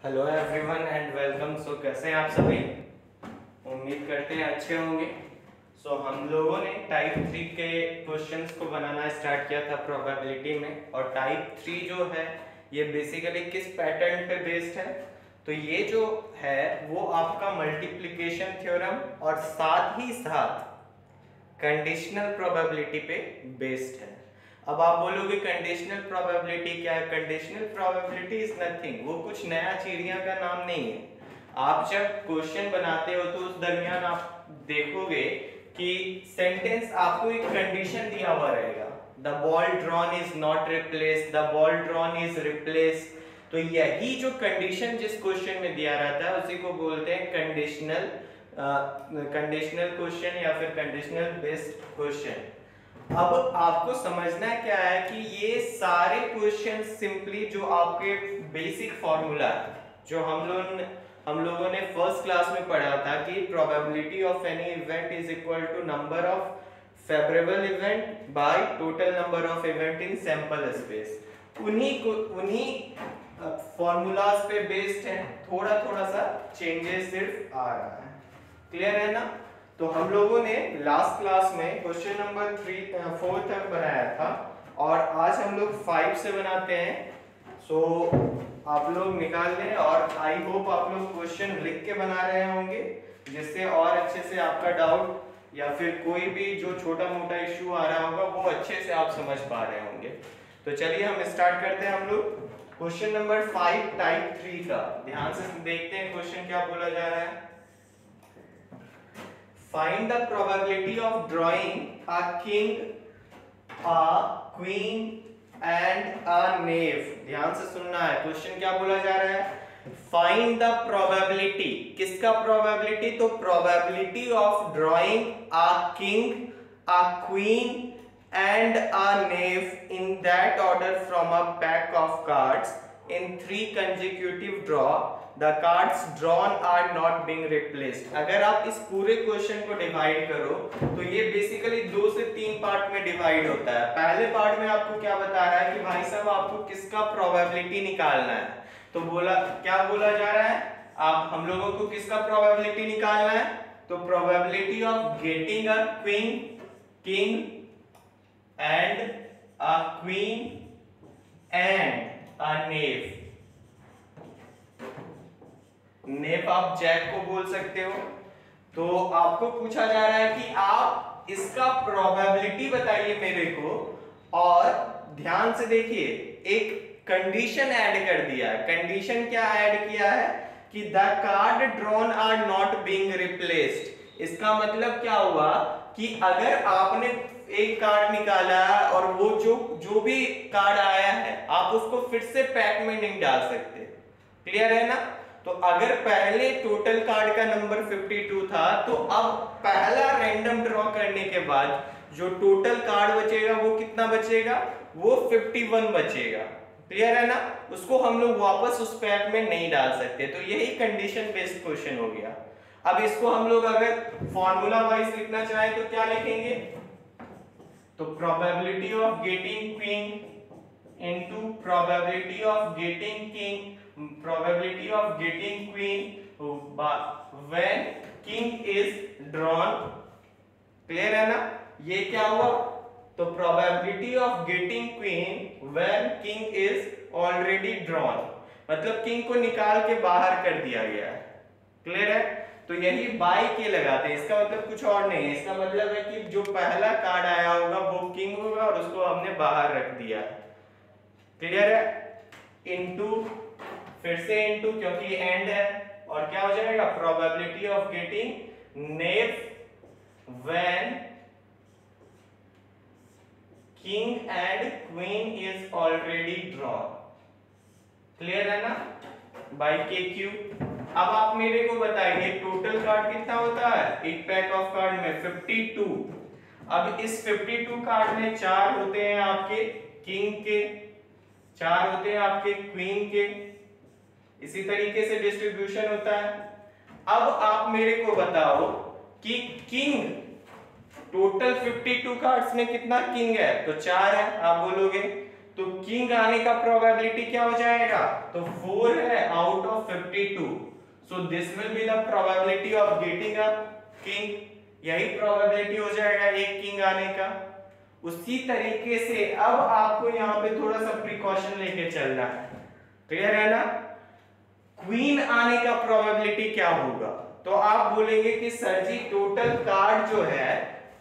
Hello everyone and welcome. So कैसे हैं आप सभी? उम्मीद करते हैं अच्छे होंगे। हम लोगों ने टाइप 3 के क्वेश्चंस को बनाना स्टार्ट किया था प्रोबेबिलिटी में, और टाइप 3 जो है ये बेसिकली किस पैटर्न पे बेस्ड है? तो ये जो है वो आपका मल्टीप्लिकेशन थ्योरम और साथ ही साथ कंडीशनल प्रोबेबिलिटी पे बेस्ड है। अब आप बोलोगे कंडीशनल प्रोबेबिलिटी क्या है? कंडीशनल प्रोबेबिलिटी इज नथिंग, वो कुछ नया चिड़िया का नाम नहीं है। आप जब क्वेश्चन बनाते हो तो उस दरमियान आप देखोगे कि सेंटेंस आपको एक कंडीशन दिया हुआ रहेगा, the ball drawn is not replaced, the ball drawn is replaced. तो यही जो कंडीशन जिस क्वेश्चन में दिया रहता है उसी को बोलते हैं कंडीशनल क्वेश्चन या फिर कंडीशनल बेस्ड क्वेश्चन। अब आपको समझना क्या है कि ये सारे क्वेश्चन सिंपली जो आपके बेसिक फॉर्मूला जो हम लोगों ने फर्स्ट क्लास में पढ़ा था कि probability of any event is equal to number of favourable event by total number of event in sample space, उन्हीं फॉर्मूलाज पे बेस्ड है। थोड़ा थोड़ा सा चेंजेस सिर्फ आ रहा है। क्लियर है ना? तो हम लोगों ने लास्ट क्लास में क्वेश्चन नंबर 4 तक बनाया था और आज हम लोग 5 से बनाते हैं। आप लोग निकाल लें और आई होप आप लोग क्वेश्चन लिख के बना रहे होंगे, जिससे और अच्छे से आपका डाउट या फिर कोई भी जो छोटा मोटा इश्यू आ रहा होगा वो अच्छे से आप समझ पा रहे होंगे। तो चलिए हम स्टार्ट करते हैं। हम लोग क्वेश्चन नंबर 5 टाइप 3 का ध्यान से देखते हैं। क्वेश्चन क्या बोला जा रहा है? Find the probability of drawing a king, a queen and a knave। ध्यान से सुनना है। क्वेश्चन क्या बोला जा रहा है? Find the probability। किसका probability? तो probability of drawing a king, a queen and a knave in that order from a pack of cards in 3 consecutive draw। The cards drawn are not being replaced। अगर आप इस पूरे question को divide करो तो ये basically 2 से 3 part में डिवाइड होता है। पहले पार्ट में आपको क्या बता रहा है कि भाई साहब आपको किसका प्रोबेबिलिटी निकालना है। तो क्या बोला जा रहा है? आप हम लोगों को किसका प्रोबेबिलिटी निकालना है? तो probability of getting a king and a queen and a knave. Knave आप जैक को बोल सकते हो। तो आपको पूछा जा रहा है कि आप इसका प्रोबेबिलिटी बताइए मेरे को, और ध्यान से देखिए एक कंडीशन ऐड कर दिया है। कंडीशन क्या ऐड किया है कि the card drawn are not being replaced. इसका मतलब क्या हुआ कि अगर आपने एक कार्ड निकाला और वो जो भी कार्ड आया है आप उसको फिर से पैक में नहीं डाल सकते। क्लियर है ना? तो अगर पहले टोटल कार्ड का नंबर 52 था तो अब पहला रैंडम ड्रॉ करने के बाद जो टोटल कार्ड बचेगा वो कितना बचेगा? वो 51 बचेगा। क्लियर है ना? उसको हम लोग वापस उस पैक में नहीं डाल सकते। तो यही कंडीशन बेस्ड क्वेश्चन हो गया। अब इसको हम लोग अगर फॉर्मूला वाइज लिखना चाहें तो क्या लिखेंगे? तो probability of getting queen into probability of getting king, probability of getting queen when king is drawn। Clear है ना? ये क्या हुआ? तो probability of getting queen when king is already drawn, मतलब किंग को निकाल के बाहर कर दिया गया है। क्लियर है? तो यही बाय के लगाते हैं। इसका मतलब कुछ और नहीं है। इसका मतलब है कि जो पहला कार्ड आया होगा वो किंग होगा और उसको हमने बाहर रख दिया। क्लियर है? इनटू, फिर से इनटू क्योंकि एंड है, और क्या हो जाएगा? Probability of getting naive when king and queen is already drawn. Clear है ना? बाय के क्यू। अब आप मेरे को बताइए टोटल कार्ड कितना होता है एक पैक ऑफ कार्ड में? 52। अब इस 52 कार्ड में 4 होते हैं आपके किंग के, 4 होते हैं आपके क्वीन के, इसी तरीके से डिस्ट्रीब्यूशन होता है। अब आप मेरे को बताओ कि किंग टोटल 52 कार्ड्स में कितना किंग है? तो 4 है। आप बोलोगे तो किंग आने का प्रोबेबिलिटी क्या हो जाएगा, तो 4 है out of 52, so this will be the probability of getting a king, यही प्रोबेबिलिटी हो जाएगा एक किंग आने का। उसी तरीके से अब आपको यहाँ पे थोड़ा सा प्रिकॉशन लेके चलना है, क्लियर है ना। क्वीन आने का प्रोबेबिलिटी क्या होगा, तो आप बोलेंगे कि सर जी टोटल कार्ड जो है,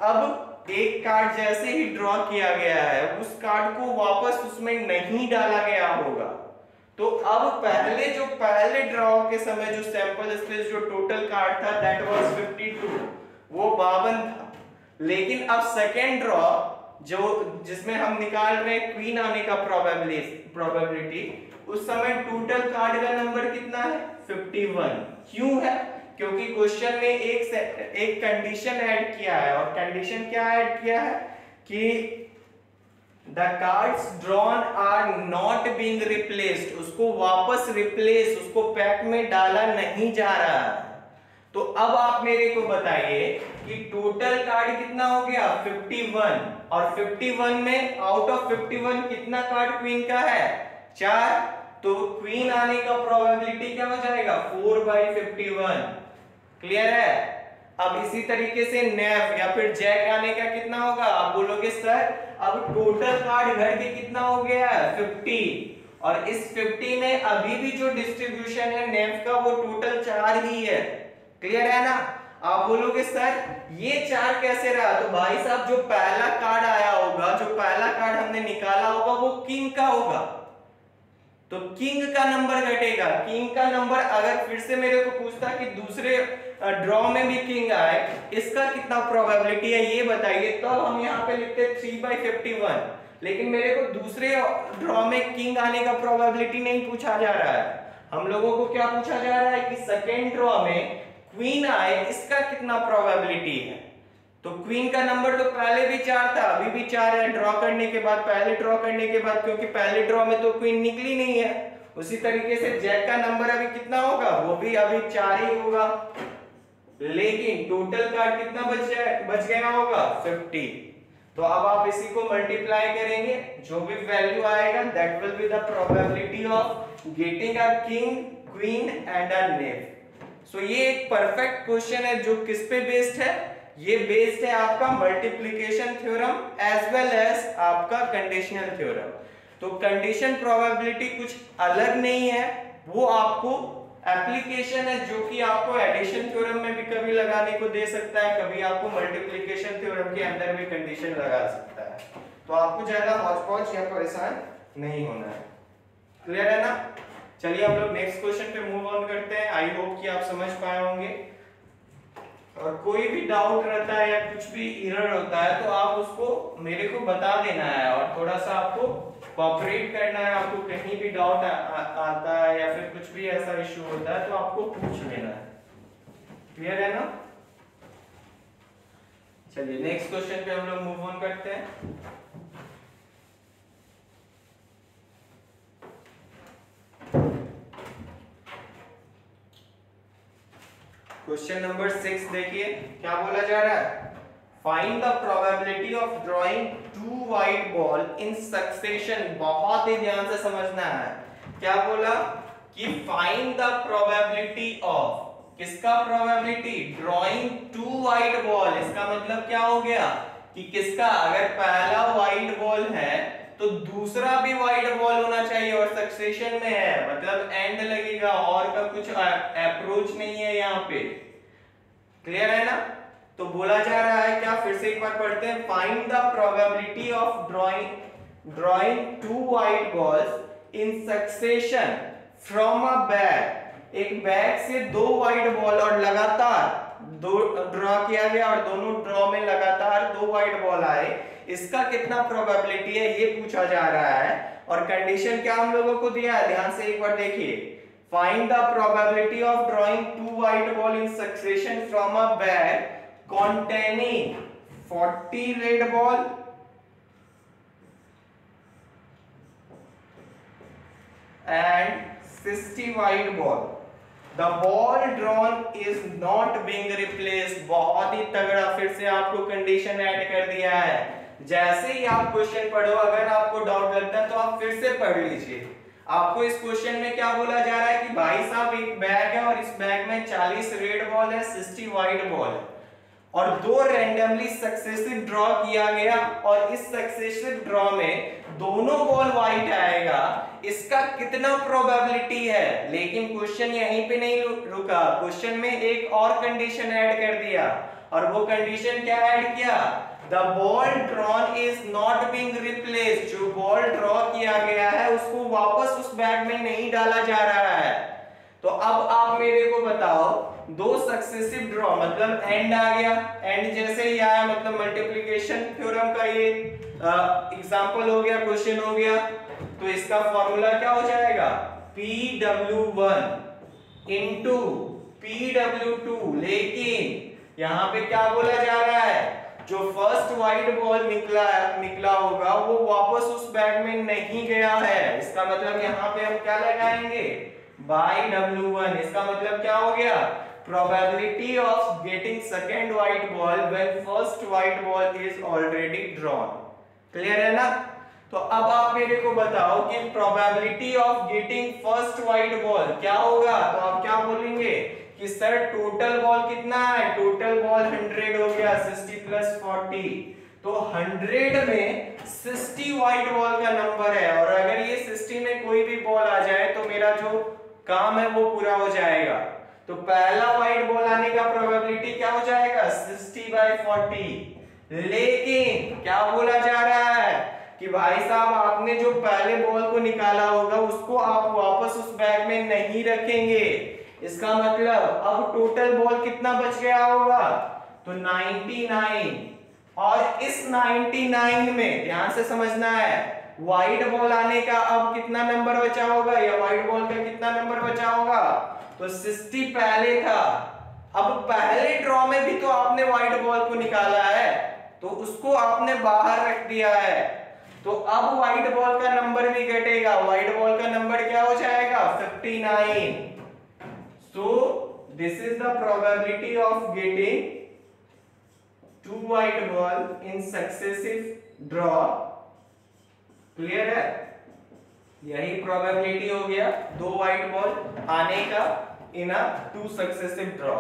अब एक कार्ड जैसे ही ड्रॉ किया गया है उस कार्ड को वापस उसमें नहीं डाला गया होगा, तो अब पहले ड्रॉ के समय जो सैंपल स्पेस जो टोटल कार्ड था दैट वाज 52, वो 52 था। लेकिन अब सेकेंड ड्रॉ जो जिसमें हम निकाल रहे हैं क्वीन आने का प्रोबेबिलिटी, उस समय टोटल कार्ड का नंबर कितना है, 51। क्यों है, क्योंकि क्वेश्चन में एक कंडीशन ऐड किया है, और कंडीशन क्या ऐड किया है कि the cards drawn are not being replaced, उसको वापस रिप्लेस, उसको पैक में डाला नहीं जा रहा है। तो अब आप मेरे को बताइए कि टोटल कार्ड कितना हो गया, 51, और 51 में आउट ऑफ 51 कितना कार्ड क्वीन का है, 4, तो क्वीन आने का प्रोबेबिलिटी क्या हो जाएगा, 4/51, क्लियर है। अब इसी तरीके से नेफ या फिर जैक आने का कितना होगा, आप बोलोगे सर अब टोटल कार्ड घर के कितना हो गया है, 50, और इस 50 में अभी भी जो डिस्ट्रीब्यूशन है नेफ का वो टोटल 4 ही है, क्लियर है ना। आप बोलोगे सर ये 4 कैसे रहा, तो भाई साहब जो पहला कार्ड आया होगा, जो पहला कार्ड हमने निकाला होगा वो किंग का होगा, तो किंग का नंबर घटेगा। किंग का नंबर अगर फिर से मेरे को पूछता कि दूसरे ड्रॉ में भी किंग आए, इसका कितना प्रोबेबिलिटी है ये बताइए, तो हम यहाँ पे लिखते 3/51, लेकिन मेरे को दूसरे ड्रॉ में किंग आने का प्रोबेबिलिटी नहीं पूछा जा रहा है, हम लोगों को क्या पूछा जा रहा है कि सेकेंड ड्रॉ में क्वीन आए, इसका कितना प्रोबेबिलिटी है। तो क्वीन का नंबर तो पहले भी 4 था, अभी भी 4 है, ड्रॉ करने के बाद, पहले ड्रॉ करने के बाद, क्योंकि पहले ड्रॉ में तो क्वीन निकली नहीं है। उसी तरीके से जैक का नंबर अभी कितना होगा, वो भी अभी 4 ही होगा, लेकिन टोटल कार्ड कितना बच गया होगा, 50। तो अब आप इसी को मल्टीप्लाई करेंगे, जो भी वैल्यू आएगा that will be the probability of getting a king, queen and a knave. So ये एक परफेक्ट क्वेश्चन है जो किस पे बेस्ड है, ये बेस्ड है आपका multiplication theorem as well as आपका कंडीशनल थ्योरम। तो कंडीशन प्रोबेबिलिटी कुछ अलग नहीं है, वो आपको एप्लीकेशन है जो कि आपको एडिशन थ्योरम में भी कभी लगाने को दे सकता है, कभी आपको मल्टीप्लिकेशन थ्योरम के अंदर भी कंडीशन लगा सकता है। तो आपको ज्यादा हौच-पौच या परेशान नहीं होना है, क्लियर है ना। चलिए हम लोग नेक्स्ट क्वेश्चन पे मूव ऑन करते हैं। आई होप कि आप समझ पाए होंगे, और कोई भी डाउट रहता है या कुछ भी एरर होता है तो आप उसको मेरे को बता देना है, और थोड़ा सा आपको कोऑपरेट करना है। आपको कहीं भी डाउट आता है या फिर कुछ भी ऐसा इश्यू होता है तो आपको पूछ लेना है, क्लियर है ना। चलिए नेक्स्ट क्वेश्चन पे हम लोग मूव ऑन करते हैं। क्वेश्चन नंबर 6 देखिए क्या बोला जा रहा है, find the probability of drawing 2 white ball in succession. बहुत ही ध्यान से समझना है, क्या बोला कि फाइंड द प्रोबेबिलिटी ऑफ, किसका प्रोबेबिलिटी, ड्रॉइंग 2 वाइट बॉल। इसका मतलब क्या हो गया कि किसका, अगर पहला वाइट बॉल है तो दूसरा भी वाइट बॉल होना चाहिए, और सक्सेशन में है मतलब एंड लगेगा, और का कुछ अप्रोच नहीं है यहाँ पे, क्लियर है ना। तो बोला जा रहा है क्या, फिर से एक बार पढ़ते हैं, find the probability of drawing 2 white balls in succession from a bag. एक बैग से 2 वाइट बॉल और लगातार दो ड्रॉ किया गया और दोनों ड्रॉ में लगातार 2 वाइट बॉल आए, इसका कितना प्रोबेबिलिटी है ये पूछा जा रहा है। और कंडीशन क्या हम लोगों को दिया है, ध्यान से एक बार देखिए, find the probability of drawing 2 white ball in succession from a bag containing 40 red ball and 60 white ball. The ball drawn is not being replaced. बहुत ही तगड़ा, फिर से आपको कंडीशन ऐड कर दिया है, जैसे ही आप क्वेश्चन पढ़ो, अगर आपको डाउट लगता है तो आप फिर से पढ़ लीजिए। आपको इस क्वेश्चन में क्या बोला जा रहा है कि भाई साहब एक बैग है और इस बैग में 40 रेड बॉल है, 60 व्हाइट बॉल है और दो रैंडमली सक्सेसिव ड्रॉ किया गया और इस सक्सेसिव ड्रॉ में दोनों बॉल व्हाइट आएगा, इसका कितना प्रोबेबिलिटी है। लेकिन क्वेश्चन यहीं पे नहीं रुका, क्वेश्चन में एक और कंडीशन ऐड कर दिया और वो कंडीशन क्या ऐड किया, the ball drawn is not being replaced, जो बॉल ड्रॉ किया गया है उसको वापस उस बैग में नहीं डाला जा रहा है। तो अब आप मेरे को बताओ, दो सक्सेसिव ड्रॉ मतलब एंड आ गया, एंड जैसे ही आया मतलब मल्टीप्लिकेशन थ्योरम का ये एग्जांपल हो गया, क्वेश्चन हो गया। तो इसका फॉर्मूला क्या हो जाएगा, Pw1 इंटू Pw2। लेकिन यहां पे क्या बोला जा रहा है, जो फर्स्ट व्हाइट बॉल निकला होगा वो वापस उस बैग में नहीं गया है। इसका मतलब यहां पे हम क्या लगाएंगे, बाय W1। इसका मतलब क्या हो गया, probability of getting second white ball when first white ball is already drawn। Clear है ना। तो अब आप मेरे को बताओ कि probability of getting first white ball क्या होगा। तो आप क्या बोलेंगे कि सर टोटल बॉल कितना है, टोटल बॉल 100 हो गया, 60 प्लस 40, तो 100 में 60 व्हाइट बॉल का नंबर है और अगर ये 60 में कोई भी बॉल आ जाए तो मेरा जो काम है वो पूरा हो जाएगा। तो पहला व्हाइट बॉल आने का प्रोबेबिलिटी क्या हो जाएगा, 60/40। लेकिन क्या बोला जा रहा है कि भाई साहब आपने जो पहले बॉल को निकाला होगा उसको आप वापस उस बैग में नहीं रखेंगे। इसका मतलब अब टोटल बॉल कितना बच गया होगा, तो 99। और इस 99 में ध्यान से समझना है, व्हाइट बॉल आने का अब कितना नंबर बचा होगा या व्हाइट बॉल का कितना नंबर बचा होगा, तो 60 पहले था। अब पहले ड्रॉ में भी तो आपने व्हाइट बॉल को निकाला है तो उसको आपने बाहर रख दिया है, तो अब व्हाइट बॉल का नंबर भी घटेगा। व्हाइट बॉल का नंबर क्या हो जाएगा, 59। So this is the probability of getting two white ball in successive draw। Clear है, यही प्रोबेबिलिटी हो गया दो व्हाइट बॉल आने का in a two successive draw.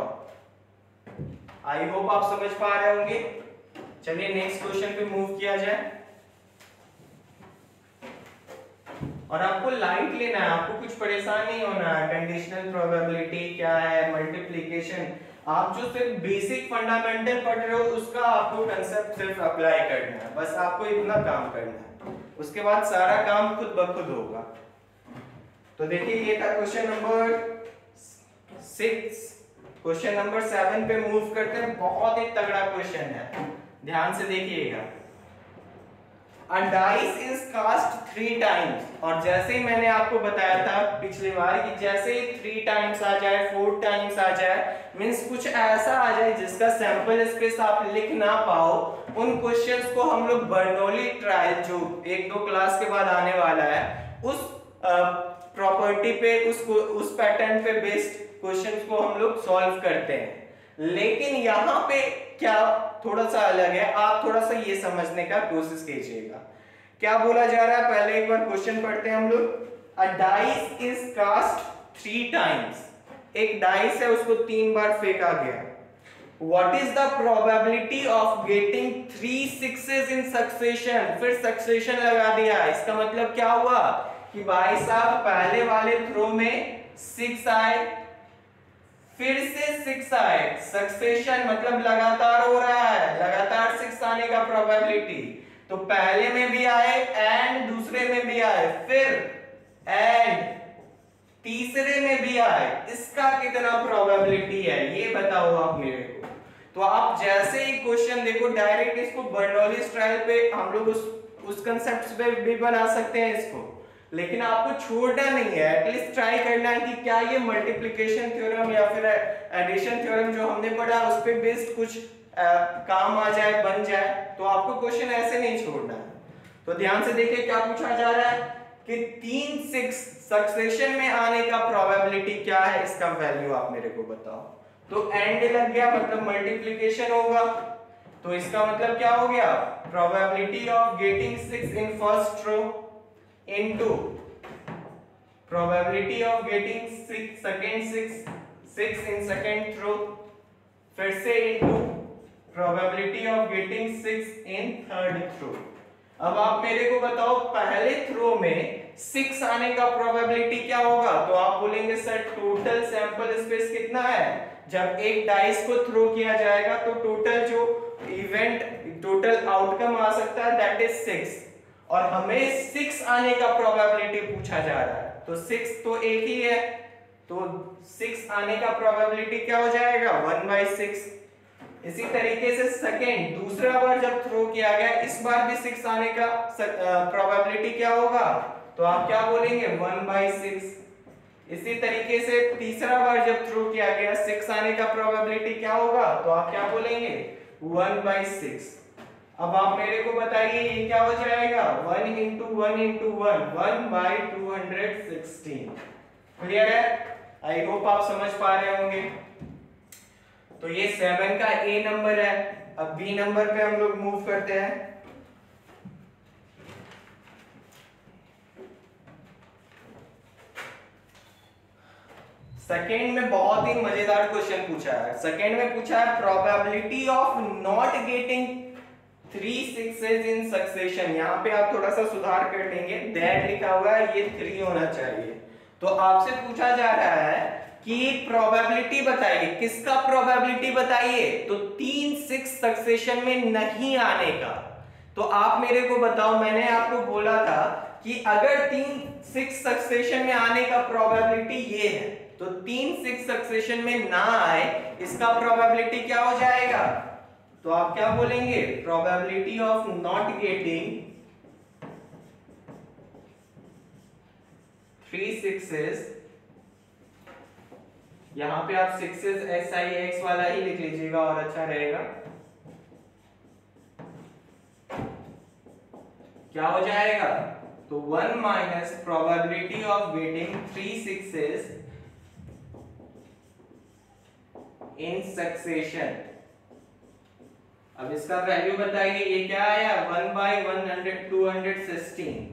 I hope आप समझ पा रहे होंगे। चलिए नेक्स्ट क्वेश्चन पे मूव किया जाए और आपको लाइट लेना है, आपको कुछ परेशान नहीं होना है। कंडीशनल प्रोबेबिलिटी क्या है, मल्टीप्लिकेशन, आप जो सिर्फ बेसिक फंडामेंटल पढ़ रहे हो उसका आपको कांसेप्ट सिर्फ अप्लाई करना है, बस आपको इतना काम करना है, उसके बाद सारा काम खुद ब खुद होगा। तो देखिए ये था क्वेश्चन नंबर 6। क्वेश्चन नंबर 7 पे मूव करते हैं। बहुत ही तगड़ा क्वेश्चन है, ध्यान से देखिएगा। A dice is cast 3 times, और जैसे ही मैंने आपको बताया था पिछली बार कि जैसे ही 3 टाइम्स आ जाए, 4 टाइम्स आ जाए, मींस कुछ ऐसा आ जाए जिसका सैंपल स्पेस आप लिख ना पाओ, उन क्वेश्चंस को हम लोग बर्नौली ट्रायल जो 1-2 क्लास के बाद आने वाला है उस प्रॉपर्टी पे, उस पैटर्न पे बेस्ड क्वेश्चंस को हम लोग सॉल्व करते हैं। लेकिन यहाँ पे क्या थोड़ा सा अलग है, आप थोड़ा सा ये समझने का कोशिश कीजिएगा। क्या बोला जा रहा है, पहले एक बार क्वेश्चन पढ़ते हैं हम लोग। A dice is cast 3 times, एक डाइस है उसको 3 बार फेंका गया। What is the probability of getting 3 sixes in succession, फिर सक्सेशन लगा दिया। इसका मतलब क्या हुआ कि भाई साहब पहले वाले थ्रो में 6 आए, फिर से 6 आए, सक्सेशन मतलब लगातार हो रहा है, लगातार 6 आने का प्रोबेबिलिटी। तो पहले में भी आए एंड दूसरे में भी आए, फिर एंड तीसरे में भी आए, इसका कितना प्रोबेबिलिटी है ये बताओ आप मेरे को। तो आप जैसे ही क्वेश्चन देखो डायरेक्ट इसको बर्नौली ट्रायल पे हम लोग उस कंसेप्ट पे भी बना सकते हैं इसको, लेकिन आपको छोड़ना नहीं है, एटलीस्ट ट्राई करना है कि क्या ये मल्टीप्लिकेशन थ्योरम या फिर एडिशन थ्योरम जो हमने पढ़ा उस पे बेस्ड कुछ काम आ जाए, बन जाए। तो आपको क्वेश्चन ऐसे नहीं छोड़ना है। तो ध्यान से देखिए क्या पूछा जा रहा है कि 3-6 सक्सेशन में आने का प्रोबेबिलिटी क्या है, इसका वैल्यू आप मेरे को बताओ। तो एंड लग गया मतलब मल्टीप्लिकेशन होगा, तो इसका मतलब क्या हो गया, probability of getting 6 in first throw into probability of getting 6 in second throw, फिर से into probability of getting 6 in third throw. अब आप मेरे को बताओ पहले थ्रो में 6 आने का प्रोबेबिलिटी क्या होगा, तो आप बोलेंगे सर टोटल सैंपल स्पेस कितना है, जब एक डाइस को थ्रो किया जाएगा तो टोटल जो इवेंट टोटल आउटकम आ सकता है दैट इज 6, और हमें 6 आने का प्रोबेबिलिटी पूछा जा रहा है, तो 6 तो एक ही है, तो 6 आने का प्रोबेबिलिटी क्या हो जाएगा 1/6। इसी तरीके से सेकेंड दूसरा बार जब थ्रो किया गया इस बार भी 6 आने का प्रोबेबिलिटी क्या होगा, तो आप क्या बोलेंगे 1/6। इसी तरीके से तीसरा बार जब थ्रो किया गया 6 आने का प्रोबेबिलिटी क्या होगा, तो आप क्या बोलेंगे 1/6। अब आप मेरे को बताइए ये क्या हो जाएगा 1 into 1 into 1 1/216। क्लियर है, आई होप आप समझ पा रहे होंगे। तो ये 7 का ए नंबर है। अब बी नंबर पे हम लोग मूव करते हैं। सेकेंड में बहुत ही मजेदार क्वेश्चन पूछा है। सेकेंड में पूछा है probability of not getting 3 6s in succession. यहाँ पे आप थोड़ा सा सुधार कर लेंगे, दैट लिखा हुआ है, ये 3 होना चाहिए। तो आपसे पूछा जा रहा है कि प्रोबेबिलिटी बताइए, किसका प्रोबेबिलिटी बताइए, तो 3 6 सक्सेशन में नहीं आने का। तो आप मेरे को बताओ, मैंने आपको बोला था कि अगर 3 6 सक्सेशन में आने का प्रोबेबिलिटी ये है, तो 3 6 सक्सेशन में ना आए इसका प्रोबेबिलिटी क्या हो जाएगा, तो आप क्या बोलेंगे probability of not getting 3 6s, यहां पे आप 6s SIX वाला ही लिख लीजिएगा और अच्छा रहेगा। क्या हो जाएगा, तो 1 minus probability of getting 3 6s in succession. अब इसका वैल्यू बताइए, ये क्या आया 1/216।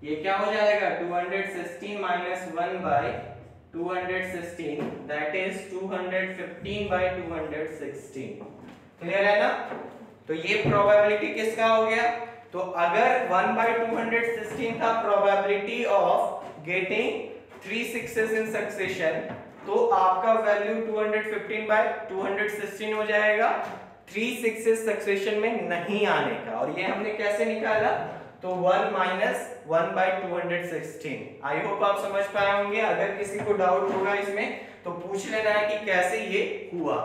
ये क्या हो जाएगा 216 माइनस 1/216, दैट इज 215/216। क्लियर है ना। तो ये प्रोबेबिलिटी किसका हो गया, तो अगर 1/216 था probability of getting 3 6s in succession, तो आपका वैल्यू 215/216 हो जाएगा 3 6s सक्सेशन में नहीं आने का। और ये हमने कैसे निकाला, तो 1 माइनस 1/216। आई होप आप समझ पाए होंगे। अगर किसी को डाउट होगा इसमें तो पूछ लेना है कि कैसे ये हुआ।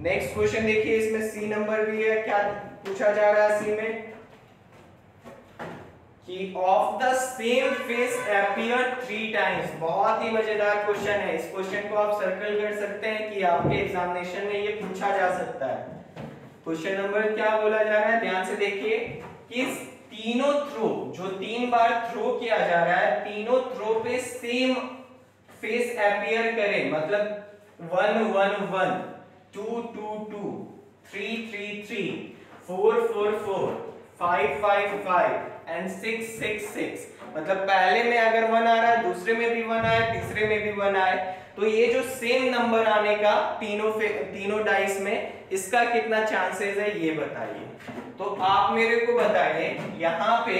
नेक्स्ट क्वेश्चन देखिए, इसमें सी नंबर भी है। क्या पूछा जा रहा है सी में, कि of the same face appear 3 times. बहुत ही मजेदार क्वेश्चन है। इस क्वेश्चन को आप सर्कल कर सकते हैं कि आपके एग्जामिनेशन में ये पूछा जा सकता है। क्वेश्चन नंबर क्या बोला जा रहा है, ध्यान से देखिए कि तीनों थ्रो, जो 3 बार थ्रो किया जा रहा है, तीनों थ्रो पे सेम फेस अपीयर करे, मतलब 1 1 1 2 2 2 3 3 3 4 4 4 5 5 5 एंड 6 6 6। मतलब पहले में अगर 1 आ रहा है, दूसरे में भी 1 आए, तीसरे में भी 1 आए, तो ये जो सेम नंबर आने का तीनों डाइस में, इसका कितना चांसेस है ये बताइए। तो आप मेरे को बताइए, यहां पे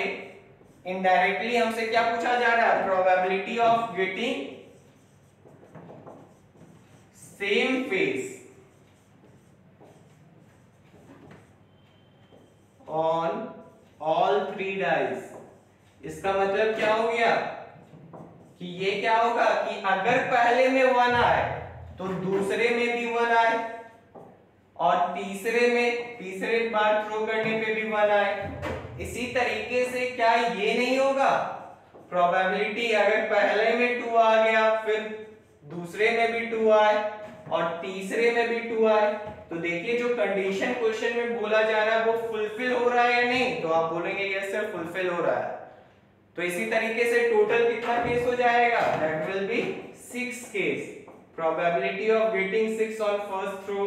इनडायरेक्टली हमसे क्या पूछा जा रहा है, probability of getting same face on all 3 dice. इसका मतलब क्या हो गया कि ये क्या होगा कि अगर पहले में 1 आए तो दूसरे में भी 1 आए, और तीसरे बार थ्रो करने पे भी 1 आए। इसी तरीके से क्या ये नहीं होगा, प्रोबेबिलिटी अगर पहले में 2 आ गया, फिर दूसरे में भी 2 आए और तीसरे में भी 2 आए, तो देखिए जो कंडीशन क्वेश्चन में बोला जा रहा है वो फुलफिल हो रहा है या नहीं, तो आप बोलेंगे यस सर फुलफिल हो रहा है। तो इसी तरीके से टोटल कितना केस हो जाएगा, that will be 6 case. Probability of getting 6 on first throw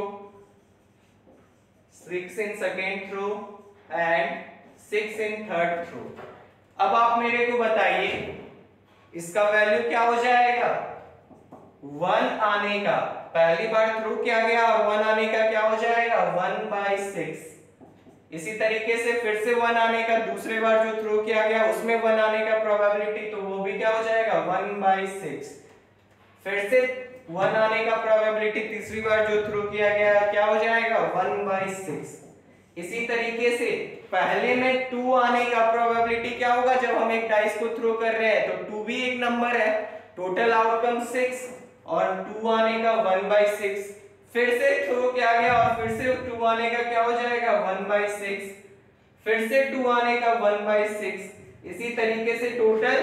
6 in second throw and 6 in third throw। अब आप मेरे को बताइए इसका वैल्यू क्या हो जाएगा, 1 आने का पहली बार थ्रू किया गया और 1 आने का क्या हो जाएगा 1/6। इसी तरीके से फिर से 1 आने का दूसरे बार जो थ्रू किया गया उसमें 1 आने का प्रोबेबिलिटी, तो वो भी क्या हो जाएगा 1/6। फिर से 1 आने का प्रोबेबिलिटी तीसरी बार जो थ्रू किया गया क्या हो जाएगा 1/6। इसी तरीके से पहले में 2 आने का प्रोबेबिलिटी क्या होगा, जब हम एक डाइस को थ्रो कर रहे हैं तो 2 भी एक नंबर है, टोटल आउटकम 6 और 2 आने का 1/6। फिर से थ्रो किया गया और फिर से 2 आने का क्या हो जाएगा 1/6, फिर से 2 आने का 1/6। इसी तरीके से टोटल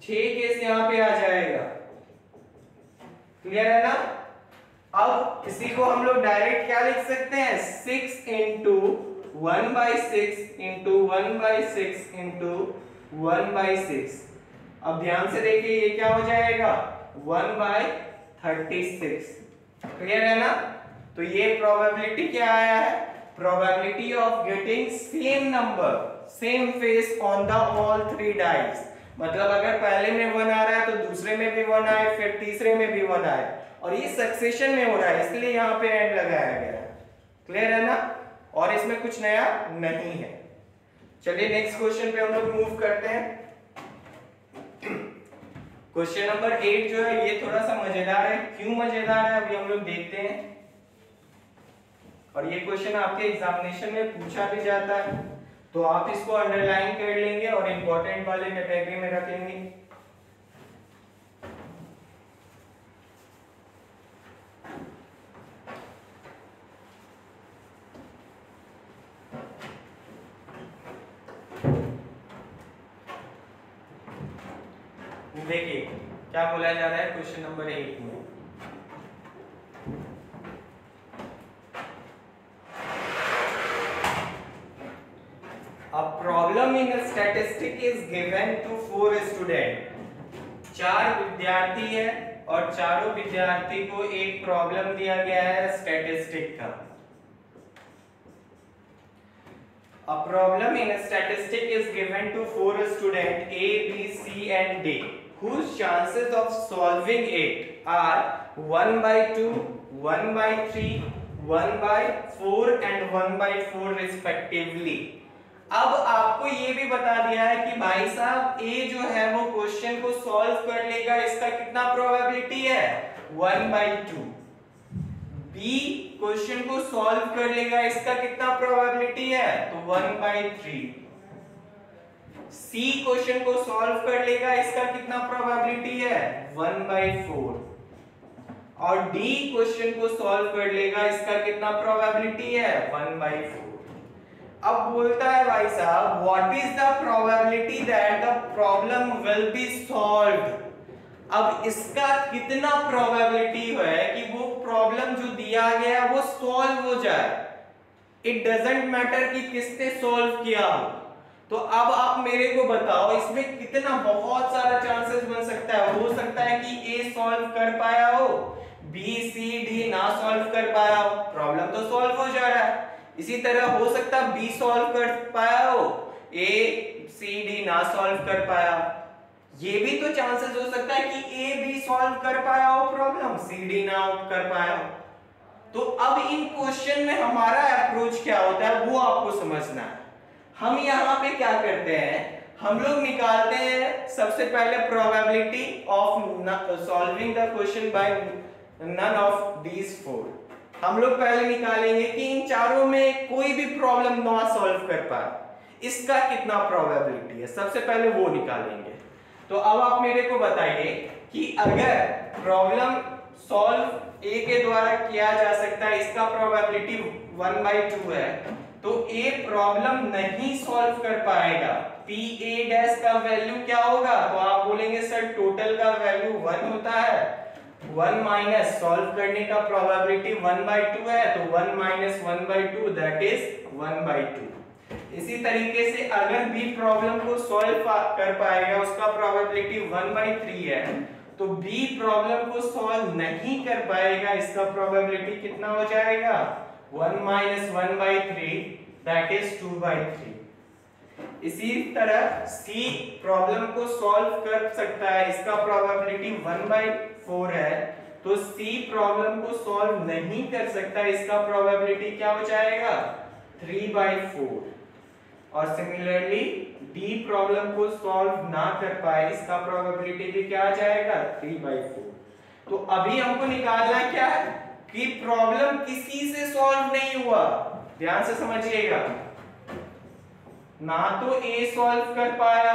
6 केस यहाँ पे आ जाएगा। क्लियर है ना। अब इसी को हम लोग डायरेक्ट क्या लिख सकते हैं, 6 into 1/6 into 1/6 into 1/6। अब ध्यान से देखिए ये क्या हो जाएगा 1/36। क्लियर है ना। तो ये प्रोबेबिलिटी क्या आया है, probability of getting same number same face on the all 3 dice. मतलब अगर पहले में 1 आ रहा है तो दूसरे में भी 1 आए, फिर तीसरे में भी 1 आए, और ये सक्सेशन में हो रहा है, इसलिए यहाँ पे एंड लगाया गया है। क्लियर है ना, और इसमें कुछ नया नहीं है। चलिए नेक्स्ट क्वेश्चन पे हम लोग मूव करते हैं। क्वेश्चन नंबर 8 जो है ये थोड़ा सा मजेदार है। क्यों मजेदार है अभी हम लोग देखते हैं, और ये क्वेश्चन आपके एग्जामिनेशन में पूछा भी जाता है, तो आप इसको अंडरलाइन कर लेंगे और इंपॉर्टेंट वाले कैटेगरी में रखेंगे। देखिए क्या बोला जा रहा है क्वेश्चन नंबर 8 में। A problem in a statistic is given to 4 students। 4 विद्यार्थी है और चारों विद्यार्थी को एक प्रॉब्लम दिया गया है स्टैटिस्टिक का। A problem in a statistic is given to 4 students A, B, C and D, whose chances of solving it are 1/2, 1/3, 1/4 and 1/4 respectively। अब आपको ये भी बता दिया है कि भाई साहब ए जो है वो क्वेश्चन को सॉल्व कर लेगा, इसका कितना प्रोबेबिलिटी है 1/2। बी क्वेश्चन को सॉल्व कर लेगा, इसका कितना प्रोबेबिलिटी है तो 1/3। सी क्वेश्चन को सॉल्व कर लेगा, इसका कितना प्रोबेबिलिटी है 1/4। और डी क्वेश्चन को सॉल्व कर लेगा, इसका कितना प्रोबेबिलिटी है 1/4। अब बोलता है भाई साहब what is the probability that the problem will be solved. अब इसका कितना प्रोबेबिलिटी है कि वो प्रॉब्लम जो दिया गया वो सॉल्व हो जाए। इट डजंट मैटर कि किसने सॉल्व किया हो। तो अब आप मेरे को बताओ इसमें कितना, बहुत सारा चांसेस बन सकता है। हो सकता है कि ए सॉल्व कर पाया हो, बी सी डी ना सॉल्व कर पाया हो, प्रॉब्लम तो सॉल्व हो जा रहा है। इसी तरह हो सकता है बी सॉल्व कर पाया हो, ए सी डी ना सॉल्व कर पाया। ये भी तो चांसेस हो सकता है कि ए बी सॉल्व कर पाया हो प्रॉब्लम, सी डी ना कर पाया हो। तो अब इन क्वेश्चन में हमारा अप्रोच क्या होता है वो आपको समझना है। हम यहाँ पे क्या करते हैं, हम लोग निकालते हैं सबसे पहले probability of solving the question by none of these 4। हम लोग पहले निकालेंगे कि इन चारों में कोई भी प्रॉब्लम ना सॉल्व कर पाए, इसका कितना प्रोबेबिलिटी है, सबसे पहले वो निकालेंगे। तो अब आप मेरे को बताइए कि अगर प्रॉब्लम सॉल्व ए के द्वारा किया जा सकता है, इसका प्रोबेबिलिटी 1/2 है, तो ए प्रॉब्लम नहीं सॉल्व कर पाएगा, पी ए डैश का वैल्यू क्या होगा, तो आप बोलेंगे सर टोटल का वैल्यू 1 होता है, 1 माइनस सॉल्व करने का प्रोबेबिलिटी 1/2 है, तो 1 माइनस 1/2 दैट इज 1/2। इसी तरीके से अगर बी प्रॉब्लम को सॉल्व कर पाएगा, उसका प्रोबेबिलिटी 1/3 है, तो बी प्रॉब्लम को सॉल्व नहीं कर पाएगा, इसका प्रोबेबिलिटी कितना हो जाएगा 1 minus 1/3 that is 2/3। इसी तरह C प्रॉब्लम को सॉल्व कर सकता है, इसका प्रोबेबिलिटी 1/4 है, तो C प्रॉब्लम को सॉल्व नहीं कर सकता, इसका प्रोबेबिलिटी क्या हो जाएगा 3/4। और सिमिलरली D प्रॉब्लम को सॉल्व ना कर पाए, इसका प्रोबेबिलिटी भी क्या आ जाएगा 3/4। तो अभी हमको निकालना क्या है कि प्रॉब्लम किसी से सॉल्व नहीं हुआ, ध्यान से समझिएगा, ना तो A सॉल्व कर पाया,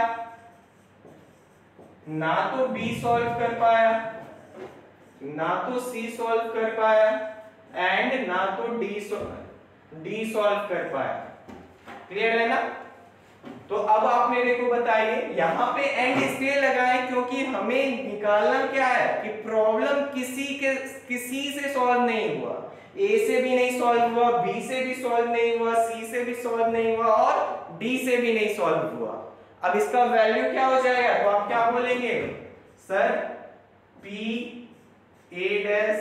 ना तो B सॉल्व कर पाया, ना तो C सॉल्व कर पाया एंड ना तो D सॉल्व कर पाया। क्लियर है ना? तो अब आप मेरे को बताइए, यहां पे एंड इसलिए लगाएं क्योंकि हमें निकालना क्या है कि प्रॉब्लम किसी से सॉल्व नहीं हुआ, A से भी नहीं सॉल्व हुआ, B से भी सॉल्व नहीं हुआ, C से भी सॉल्व नहीं हुआ और D से भी नहीं सॉल्व हुआ। अब इसका वैल्यू क्या हो जाएगा, तो आप क्या बोलेंगे sir P A dash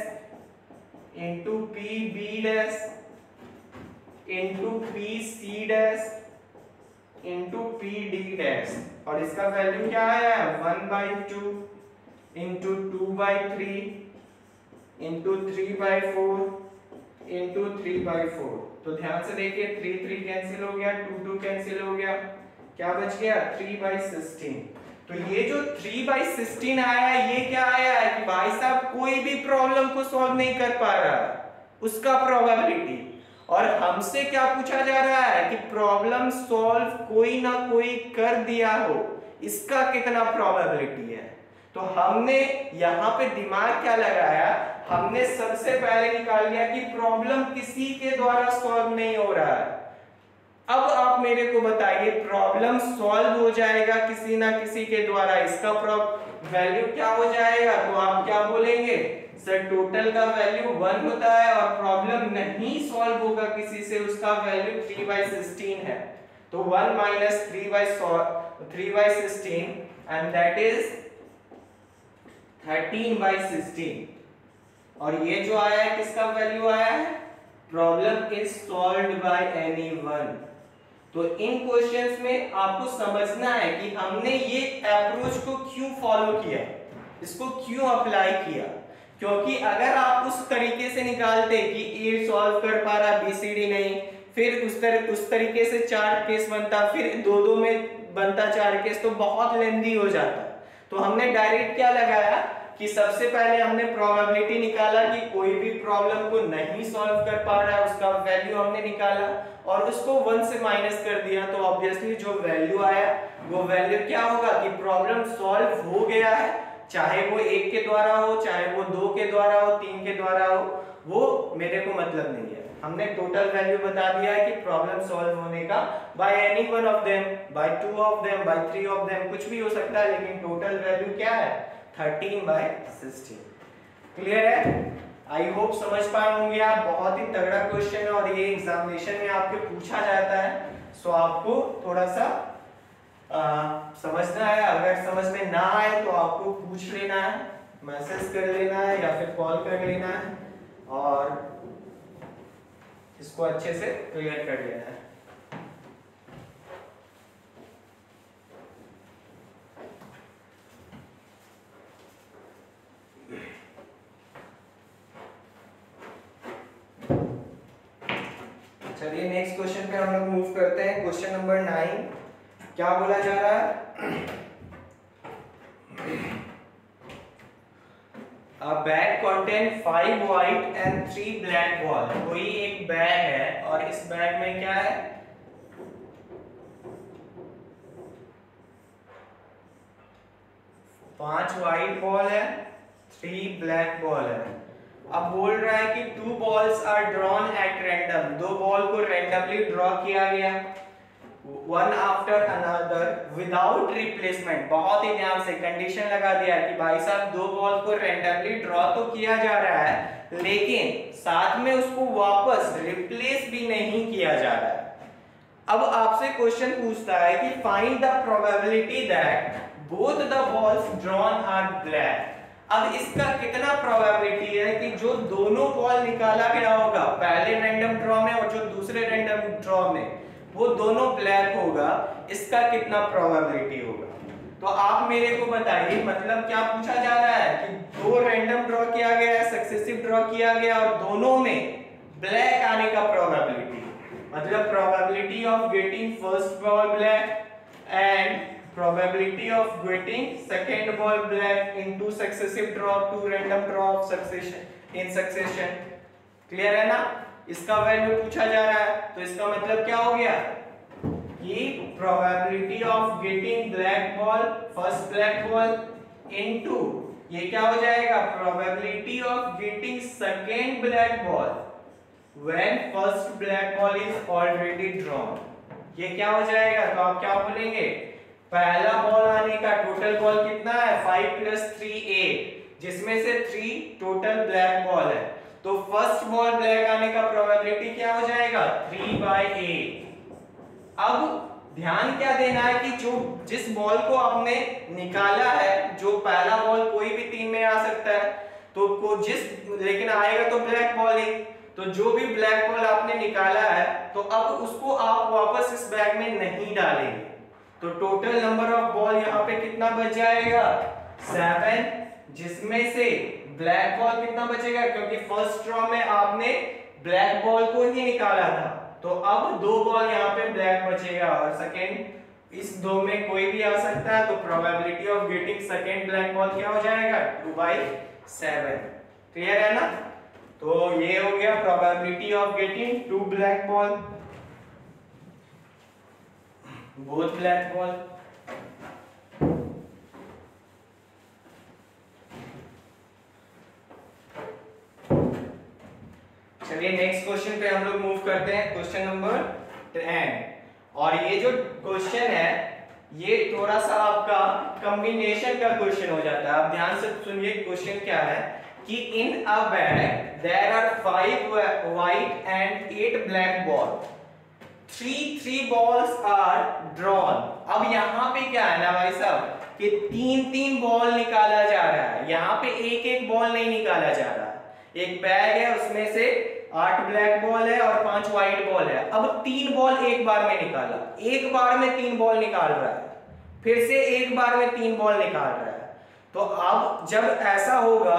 into P B dash into P C dash into P D dash, और इसका वैल्यू क्या आया है 1/2 इंटू 2/3 इंटू 3/4 इंटू 3/4। तो ध्यान से देखिए 3 कैंसिल हो गया, 2 कैंसिल हो गया, क्या बच गया 3/16। तो ये जो 3/16 आया है, ये क्या आया है कि भाई साहब कोई भी प्रॉब्लम को सॉल्व नहीं कर पा रहा है, उसका प्रोबेबिलिटी। और हमसे क्या पूछा जा रहा है कि प्रॉब्लम सॉल्व कोई ना कोई कर दिया हो, इसका कितना प्रोबेबिलिटी है। तो हमने यहाँ पे दिमाग क्या लगाया, हमने सबसे पहले निकाल लिया कि प्रॉब्लम किसी के द्वारा सॉल्व नहीं हो रहा है। अब आप मेरे को बताइए प्रॉब्लम सॉल्व हो जाएगा किसी ना किसी के द्वारा, इसका वैल्यू क्या हो जाएगा, तो आप क्या बोलेंगे सर टोटल का वैल्यू 1 होता है और प्रॉब्लम नहीं सॉल्व होगा किसी से, उसका वैल्यू 3/16 है। तो 1 minus 3/16 and that is 13/16। और ये जो आया है किसका वैल्यू आया है, problem is solved bye anyone. तो इन क्वेश्चंस में आपको समझना है कि हमने ये अप्रोच को क्यों फॉलो किया, इसको क्यों अप्लाई किया। क्योंकि अगर आप उस तरीके से निकालते कि ए सॉल्व कर पा रहा BCD नहीं, फिर उस तरीके से 4 केस बनता, फिर 2-2 में बनता 4 केस, तो बहुत लेंदी हो जाता। तो हमने डायरेक्ट क्या लगाया कि सबसे पहले हमने प्रोबेबिलिटी निकाला कि कोई भी प्रॉब्लम को नहीं सॉल्व कर पा रहा है, उसका वैल्यू हमने निकाला और उसको 1 से माइनस कर दिया। तो ऑब्वियसली जो वैल्यू आया वो वैल्यू क्या होगा कि प्रॉब्लम सॉल्व हो गया है, चाहे वो 1 के द्वारा हो, चाहे वो 2 के द्वारा हो, 3 के द्वारा हो, वो मेरे को मतलब नहीं है। हमने टोटल वैल्यू बता दिया है कि प्रॉब्लम सॉल्व होने का by any one of them, by 2 of them, by 3 of them, कुछ भी हो सकता है, लेकिन टोटल वैल्यू क्या है 13/16। क्लियर है? आई होप समझ पाए होंगे आप। बहुत ही तगड़ा क्वेश्चन है और ये एग्जामिनेशन में आपके पूछा जाता है, सो आपको थोड़ा सा समझना है। अगर समझ में ना आए तो आपको पूछ लेना है, मैसेज कर लेना है या फिर कॉल कर लेना है और इसको अच्छे से क्लियर कर लेना है। चलिए नेक्स्ट क्वेश्चन पे हम लोग मूव करते हैं। क्वेश्चन नंबर 9 क्या बोला जा रहा है, A bag contain 5 white and 3 black ball। कोई एक बैग है और इस बैग में क्या है 5 व्हाइट बॉल है, 3 ब्लैक बॉल है। अब बोल रहा है कि 2 balls are drawn at random, 2 ball को रैंडमली ड्रॉ किया गया, one after another without replacement. बहुत ही ध्यान से कंडीशन लगा दिया कि भाई साहब 2 बॉल को रैंडमली ड्रॉ तो किया जा रहा है लेकिन साथ में उसको वापस रिप्लेस भी नहीं किया जा रहा है। अब आपसे क्वेश्चन पूछता है कि find the probability that both the balls drawn are black. अब इसका कितना प्रोबेबिलिटी है कि जो दोनों बॉल निकाला गया होगा पहले रैंडम ड्रॉ में और जो दूसरे रैंडम ड्रॉ में वो दोनों ब्लैक होगा, इसका कितना प्रोबेबिलिटी होगा। तो आप मेरे को बताइए, मतलब क्या पूछा जा रहा है कि दो रैंडम ड्रॉ किया गया है, सक्सेसिव ड्रॉ किया गया और दोनों में ब्लैक आने का प्रोबेबिलिटी, मतलब probability of getting first ball black and probability of getting second ball black in two successive draw, two random draw of succession in succession। Clear है ना, इसका वैल्यू पूछा जा रहा है। तो इसका मतलब क्या हो गया कि probability of getting black ball first black ball into ये क्या हो जाएगा probability of getting second black ball when first black ball is already drawn। ये क्या हो जाएगा, तो आप क्या बोलेंगे, पहला बॉल आने का टोटल बॉल कितना है 5 + 3 8, जिसमें से 3 टोटल ब्लैक बॉल है। तो फर्स्ट बॉल ब्लैक आने का प्रोबेबिलिटी क्या हो जाएगा 3/8। अब ध्यान क्या देना है कि जो जिस बॉल को आपने निकाला है, जो पहला बॉल कोई भी 3 में आ सकता है, तो लेकिन आएगा तो ब्लैक बॉल ही। तो जो भी ब्लैक बॉल आपने निकाला है तो अब उसको आप वापस इस बैग में नहीं डालेंगे। तो टोटल नंबर ऑफ बॉल यहाँ पे कितना बच जाएगा 7, जिसमें से ब्लैक बॉल कितना बचेगा, क्योंकि फर्स्ट ड्रॉ में आपने ब्लैक बॉल को ही निकाला था। तो अब 2 बॉल यहाँ पे ब्लैक बचेगा और सेकेंड इस 2 में कोई भी आ सकता है। तो probability of getting second black ball क्या हो जाएगा 2/7। क्लियर है ना। तो ये हो गया probability of getting 2 black ball, both black ball। चलिए नेक्स्ट क्वेश्चन पे हम लोग मूव करते हैं, क्वेश्चन नंबर 10। और ये जो क्वेश्चन है ये थोड़ा सा आपका कॉम्बिनेशन का क्वेश्चन हो जाता है। आप ध्यान से सुनिए क्वेश्चन क्या है कि in a bag there are 5 white and 8 black ball, 3 balls are drawn। अब यहाँ पे क्या है ना भाई साहब कि 3 बॉल निकाला जा रहा है, यहाँ पे एक बॉल नहीं निकाला जा रहा है। एक बैग है उसमें से 8 ब्लैक बॉल है और 5 व्हाइट बॉल है। अब 3 बॉल एक बार में निकाला, एक बार में 3 बॉल निकाल रहा है, फिर से एक बार में 3 बॉल निकाल रहा है। तो अब जब ऐसा होगा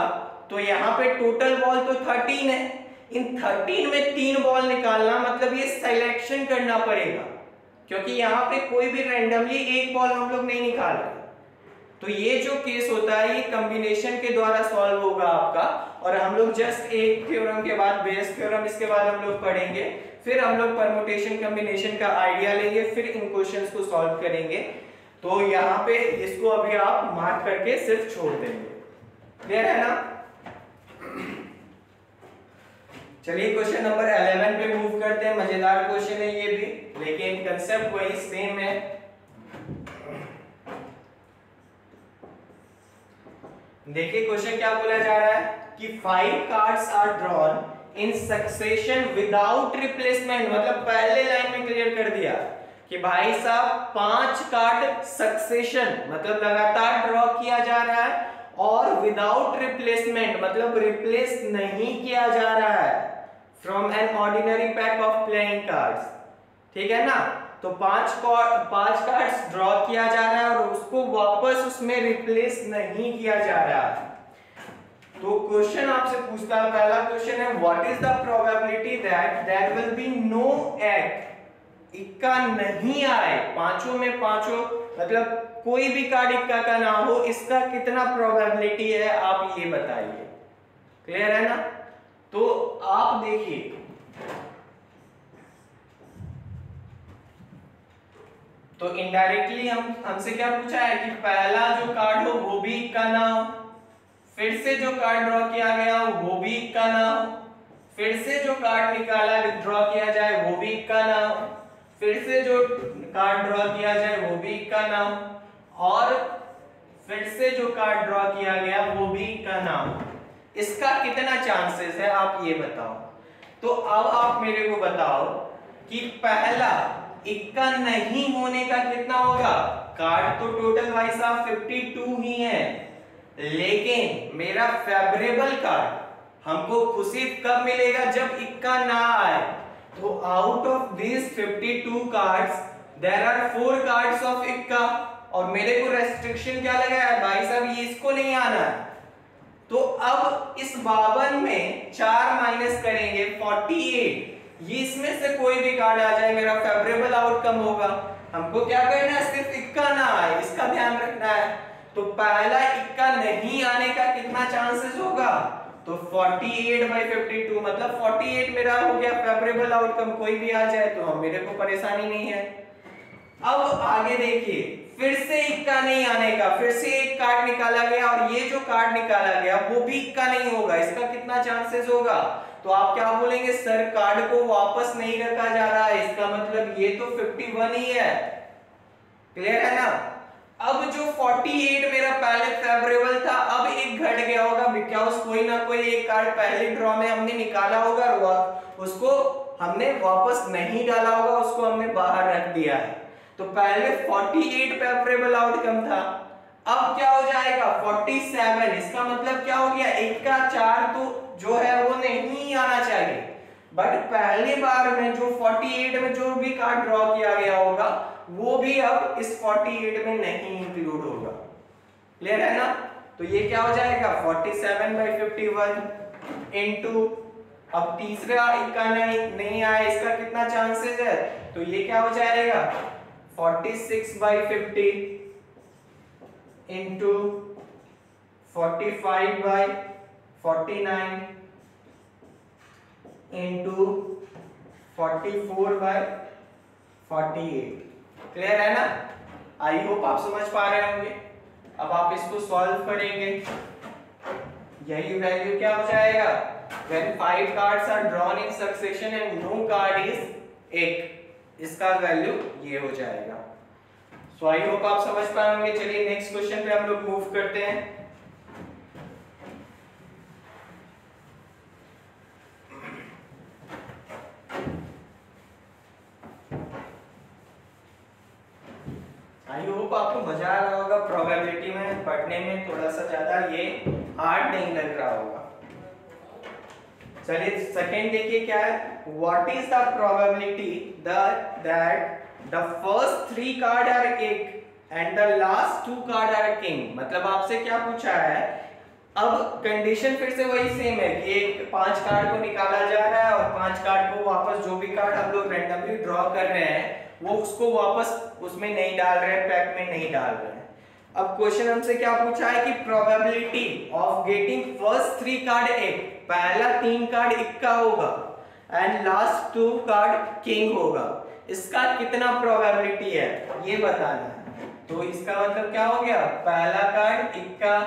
तो यहाँ पे टोटल बॉल तो 13 है, इन 13 में 3 बॉल निकालना मतलब ये सिलेक्शन करना पड़ेगा, क्योंकि यहाँ पे कोई भी रैंडमली एक बॉल हम लोग नहीं निकाल रहे। तो ये जो केस होता है ये कॉम्बिनेशन के द्वारा सॉल्व होगा आपका। और हम लोग जस्ट एक थ्योरम के बाद बेस थ्योरम, इसके बाद हम लोग पढ़ेंगे, फिर हम लोग परमुटेशन कॉम्बिनेशन का आइडिया लेंगे, फिर इन क्वेश्चंस को सॉल्व करेंगे। तो यहाँ पे इसको अभी आप मार्क करके सिर्फ छोड़ देंगे। क्लियर है ना। चलिए क्वेश्चन नंबर 11 पे मूव करते हैं। मजेदार क्वेश्चन है ये भी, लेकिन कंसेप्ट वही सेम है। देखिए क्वेश्चन क्या बोला जा रहा है कि 5 cards are drawn in succession without replacement. मतलब पहले लाइन में क्लियर कर दिया कि भाई साहब 5 कार्ड सक्सेशन मतलब लगातार ड्रॉ किया जा रहा है और विदाउट रिप्लेसमेंट मतलब रिप्लेस नहीं किया जा रहा है from an ordinary pack of playing cards. ठीक है ना। तो 5 कार्ड्स ड्रॉ किया जा रहा है और उसको वापस उसमें रिप्लेस नहीं किया जा रहा है। तो क्वेश्चन आपसे पूछता है, पहला क्वेश्चन है what is the probability that there will be no एक्ट, इक्का नहीं आए, पांचों में पांचों मतलब कोई भी कार्ड इक्का का ना हो, इसका कितना प्रोबेबिलिटी है आप ये बताइए। क्लियर है ना। तो आप देखिए तो इनडायरेक्टली हमसे क्या पूछा है कि पहला जो कार्ड हो वो भी इक्का ना हो, फिर से जो कार्ड ड्रॉ किया गया हो वो भी इक्का ना हो, फिर से जो कार्ड निकाला ड्रॉ किया जाए वो भी इक्का ना हो, फिर से जो कार्ड ड्रॉ किया जाए वो भी इक्का ना हो, और फिर से जो कार्ड ड्रॉ किया गया वो भी इक्का ना हो। इसका कितना चांसेस है आप ये बताओ। तो अब आप मेरे को बताओ कि पहला इक्का नहीं होने का कितना होगा। कार्ड तो टोटल भाई साहब 52 ही है, लेकिन मेरा फेवरेबल कार्ड हमको खुशी कब मिलेगा, जब इक्का ना आए। तो out of this 52 cards there are 4 cards of इक्का, और मेरे को रेस्ट्रिक्शन क्या लगा है भाई साहब, ये इसको नहीं आना है। तो अब इस 52 में 4 माइनस करेंगे 48, ये इसमें से कोई भी कार्ड आ जाए मेरा फेवरेबल आउटकम होगा। हमको क्या करना है, सिर्फ इक्का ना आए इसका ध्यान रखना है। तो पहला इक्का नहीं आने का कितना चांसेस होगा, तो 48/52 मतलब 48 मेरा हो गया फेवरेबल आउटकम, कोई भी आ जाए तो हम मेरे को परेशानी नहीं है। अब आगे देखिए, फिर से इक्का नहीं आने का, फिर से एक कार्ड निकाला गया और ये जो कार्ड निकाला गया वो भी इक्का नहीं होगा, इसका कितना चांसेस होगा, तो आप क्या बोलेंगे, सर कार्ड को वापस नहीं रखा जा रहा है, इसका मतलब ये तो 51 ही है। क्लियर है ना। अब जो 48 मेरा पहले फेवरेबल था, अब एक घट गया होगा, बिकॉज़ कोई ना कोई एक कार्ड पहले ड्रॉ में हमने निकाला होगा और उसको हमने वापस नहीं डाला होगा, उसको हमने बाहर रख दिया है। तो पहले 48 फेवरेबल आउटकम था, अब क्या हो जाएगा 47, इसका मतलब क्या हो गया, एक का 4 तो जो है वो नहीं आना चाहिए, बट पहली बार में जो 48 में जो भी कार्ड ड्रॉ किया गया होगा वो भी अब इस 48 में नहीं इंक्लूड होगा। क्लियर है ना। तो ये क्या हो जाएगा 47/51 इनटू, अब तीसरा इक्का नहीं आया, इसका कितना चांसेस है, तो ये क्या हो जाएगा 46/50 इनटू 45/49 इनटू 44/48। क्लियर है ना। आई होप आप समझ पा रहे होंगे। अब आप इसको सॉल्व करेंगे, यही वैल्यू क्या हो जाएगा, when 5 cards are drawn in succession and no card is एक, इसका वैल्यू ये हो जाएगा। सो आई होप आप समझ पाए होंगे। चलिए नेक्स्ट क्वेश्चन पे हम लोग मूव करते हैं। आई होप आपको मजा आ रहा होगा, प्रोबेबिलिटी में पढ़ने में थोड़ा सा ज्यादा ये हार्ड नहीं लग रहा होगा। चलिए सेकंड देखिए क्या है, what is the probability that the first 3 card are ace and the last 2 card are king. मतलब आपसे क्या पूछा है, अब कंडीशन फिर से वही सेम है कि एक 5 कार्ड को निकाला जा रहा है और 5 कार्ड को वापस, जो भी कार्ड हम लोग रैंडमली ड्रॉ कर रहे हैं वो उसको वापस उसमें नहीं डाल रहे हैं, पैक में नहीं डाल रहे हैं। अब क्वेश्चन हमसे क्या पूछा है कि probability of getting first 3 card एक, पहला 3 कार्ड इक्का होगा एंड लास्ट 2 कार्ड किंग होगा, इसका कितना प्रोबेबिलिटी है ये बताना है। तो इसका मतलब क्या हो गया, पहला कार्ड इक्का,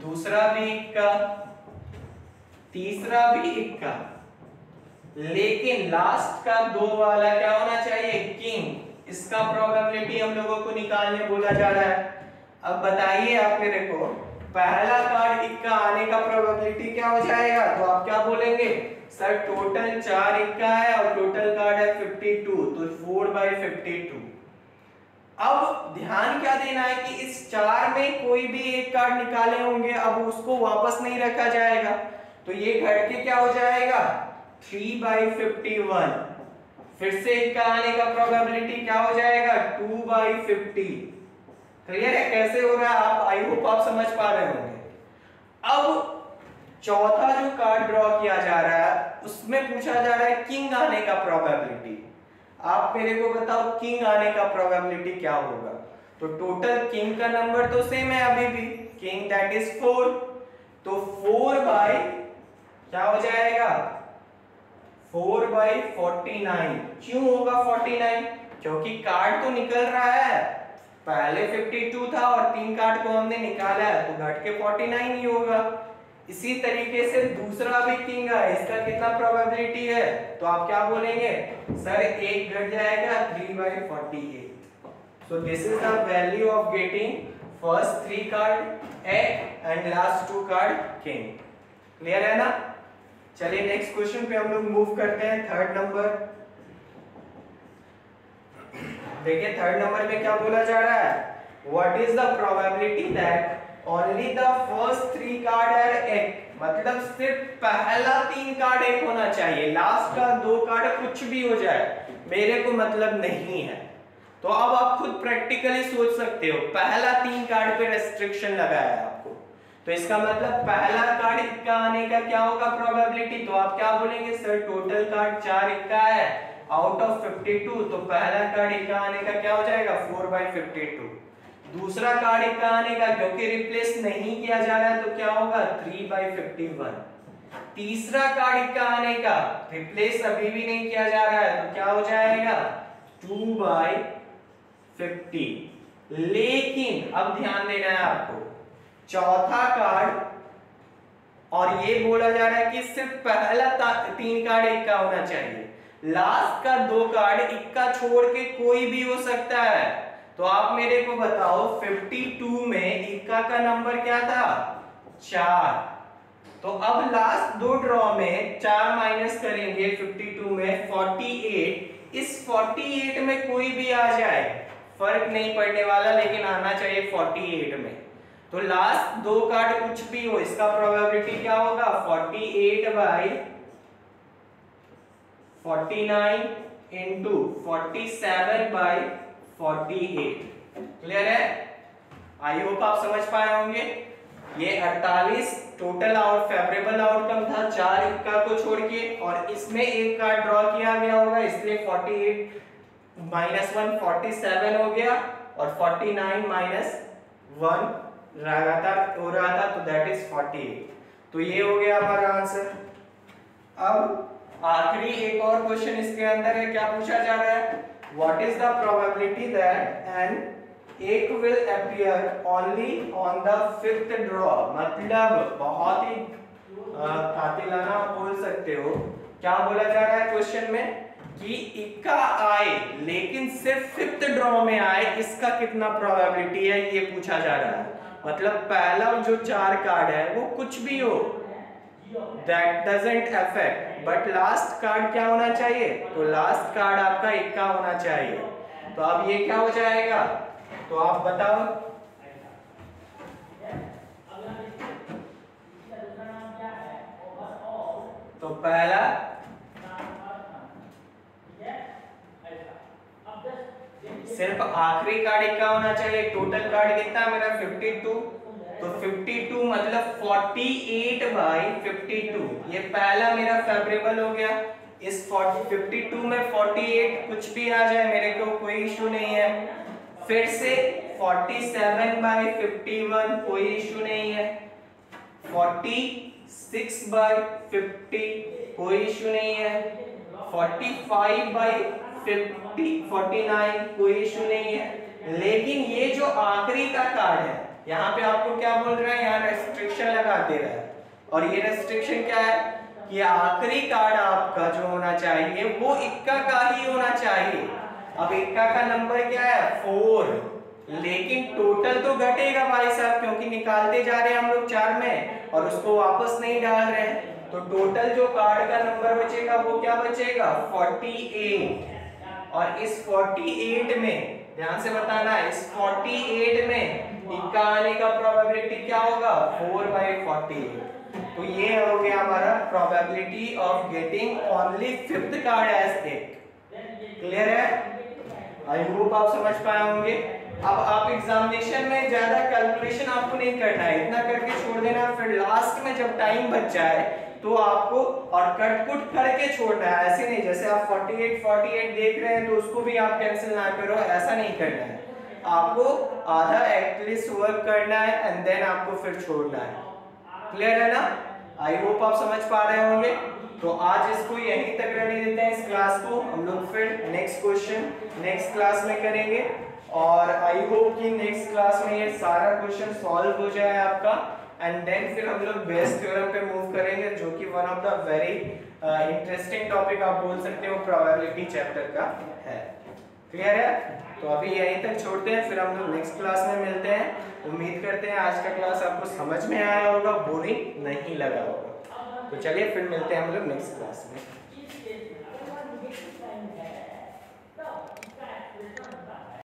दूसरा भी इक्का, तीसरा भी इक्का, लेकिन लास्ट का 2 वाला क्या होना चाहिए, किंग। इसका प्रोबेबिलिटी हम लोगों को निकालने बोला जा रहा है। अब बताइए आप मेरे को, पहला कार्ड इक्का आने का प्रोबेबिलिटी क्या हो जाएगा, तो आप क्या बोलेंगे, सर टोटल 4 इक्का है और टोटल कार्ड है 52, तो 4/52। अब ध्यान क्या देना है कि इस 4 में कोई भी एक कार्ड निकाले होंगे, अब उसको वापस नहीं रखा जाएगा, तो ये घट के क्या हो जाएगा 3/51। फिर से इक्का आने का प्रोबेबिलिटी क्या हो जाएगा 2/50। क्लियर है कैसे हो रहा है, आप आई होप आप समझ पा रहे होंगे। अब चौथा जो कार्ड ड्रॉ किया जा रहा है उसमें पूछा जा रहा है किंग आने का प्रोबेबिलिटी। आप मेरे को बताओ किंग आने का प्रोबेबिलिटी क्या होगा। तो टोटल किंग का नंबर तो सेम है अभी भी, किंग दैट इज 4, तो 4 बाय क्या हो जाएगा 4/49। क्यों होगा 49, क्योंकि कार्ड तो निकल रहा है, पहले 52 था और 3 कार्ड को हमने निकाला है तो घट के 49 ही होगा। इसी तरीके से दूसरा भी किंग है, इसका कितना प्रोबेबिलिटी है, तो आप क्या बोलेंगे, सर एक घट जाएगा 3/48। So this is the value of getting first 3 card ace and last 2 card king. Clear है ना। चलिए नेक्स्ट क्वेश्चन पे हम लोग मूव करते हैं, थर्ड नंबर। देखिए थर्ड नंबर में क्या बोला जा रहा है, what is the probability that only the first 3 card are ace, मतलब सिर्फ पहला 3 कार्ड एक होना चाहिए, लास्ट का 2 कार्ड कुछ भी हो जाए मेरे को मतलब नहीं है। तो अब आप खुद प्रैक्टिकली सोच सकते हो, पहला 3 कार्ड पे रेस्ट्रिक्शन लगा है आपको, तो इसका मतलब पहला कार्ड इक्का आने का क्या होगा प्रोबेबिलिटी, तो आप क्या बोलेंगे सर टोटल कार्ड 4 इक्का है आउट ऑफ 52, तो पहला कार्ड इक्का आने का क्या हो जाएगा 4/52। दूसरा कार्ड इक्का आने का क्योंकि रिप्लेस नहीं किया जा रहा है तो क्या होगा 3/51। तीसरा कार्ड इक्का आने का रिप्लेस अभी भी नहीं किया जा रहा है तो क्या हो जाएगा 2/50। लेकिन अब ध्यान देना है आपको, चौथा कार्ड और ये बोला जा रहा है कि सिर्फ पहला 3 कार्ड इक्का होना चाहिए, लास्ट का 2 कार्ड इक्का छोड़ के कोई भी हो सकता है। तो आप मेरे को बताओ 52 में इक्का का नंबर क्या था 4, तो अब लास्ट 2 ड्रॉ में 4 माइनस करेंगे 52 में 48, इस 48 में कोई भी आ जाए फर्क नहीं पड़ने वाला, लेकिन आना चाहिए 48 में। तो लास्ट 2 कार्ड कुछ भी हो इसका प्रोबेबिलिटी क्या होगा 48/49 इंटू 47/48। क्लियर है? आई होप आप समझ पाए होंगे। ये 48 टोटल फेवरेबल आउटकम था 4 इक्का को छोड़ के, और इसमें एक कार्ड ड्रॉ किया गया होगा इसलिए 48 - 1 47 हो गया, और 49 - 1 लगातार हो रहा था तो दैट इज 48। तो ये हो गया हमारा आंसर। अब आखिरी एक और क्वेश्चन इसके अंदर है, क्या पूछा जा रहा है what is the probability that an ace will appear only on the 5th draw, मतलब बहुत ही कातिलाना बोल सकते हो। क्या बोला जा रहा है क्वेश्चन में कि इक्का आए लेकिन सिर्फ 5th ड्रॉ में आए, इसका कितना प्रोबेबिलिटी है ये पूछा जा रहा है। मतलब पहला जो 4 कार्ड है वो कुछ भी हो that doesn't affect, but last card क्या होना चाहिए, तो लास्ट कार्ड आपका इक्का होना चाहिए। तो अब ये क्या हो जाएगा, तो आप बताओ। तो पहला सिर्फ आखिरी कार्ड इक्का होना चाहिए, टोटल कार्ड कितना है मेरा 52, तो 52 मतलब 48/52, ये पहला मेरा फेवरेबल हो गया। इस 52 में 48 कुछ भी आ जाए मेरे को कोई इशू नहीं है। फिर से 47/51 कोई इशू नहीं है, 46/50 कोई इशू नहीं है, 45/49 कोई इशू नहीं है। लेकिन ये जो आखिरी का कार्ड है यहाँ पे आपको क्या बोल रहा है, यहाँ रेस्ट्रिक्शन लगा दे रहा है, और ये रेस्ट्रिक्शन क्या है कि आखिरी कार्ड आपका जो होना चाहिए वो इक्का का ही होना चाहिए। अब इक्का का नंबर क्या है 4, लेकिन टोटल तो घटेगा भाई साहब क्योंकि निकालते जा रहे हैं हम लोग 4 में और उसको वापस नहीं डाल रहे हैं, तो टोटल जो कार्ड का नंबर बचेगा वो क्या बचेगा 48। और इस 48 में ध्यान से बताना है, इस 48 में इक्का आने का प्रोबेबिलिटी क्या होगा 4/48। तो ये हो गया हमारा probability of getting only 5th card as ace. Clear है? आई होप आप समझ पाए होंगे। अब आप एग्जामिनेशन में ज्यादा कैलकुलेशन आपको नहीं करना है, इतना करके छोड़ देना, फिर लास्ट में जब टाइम बच जाए तो आपको और कट-कुट करके छोड़ना है। ऐसे नहीं जैसे आप 48 देख रहे हैं तो उसको भी आप कैंसिल ना करो, ऐसा नहीं करना है। आपको आधा एटलीस्ट वर्क करना है एंड देन आपको फिर छोड़ना है। क्लियर है ना? आई होप आप समझ पा रहे होंगे। तो आज इसको यहीं तक रहने देते हैं इस क्लास को, हम लोग फिर नेक्स्ट क्वेश्चन नेक्स्ट क्लास में करेंगे, और आई होप कि नेक्स्ट क्लास में ये सारा क्वेश्चन सॉल्व हो जाए आपका, एंड देन फिर हम लोग बेस थ्योरम पे मूव करेंगे जो कि one of the very interesting topic आप बोल सकते हो प्रोबेबिलिटी चैप्टर का है। क्लियर है? तो अभी यहीं तक छोड़ते हैं, फिर हम लोग नेक्स्ट क्लास में मिलते हैं। उम्मीद करते हैं आज का क्लास आपको समझ में आया होगा, बोरिंग नहीं लगा होगा। तो चलिए फिर मिलते हैं हम लोग नेक्स्ट क्लास में।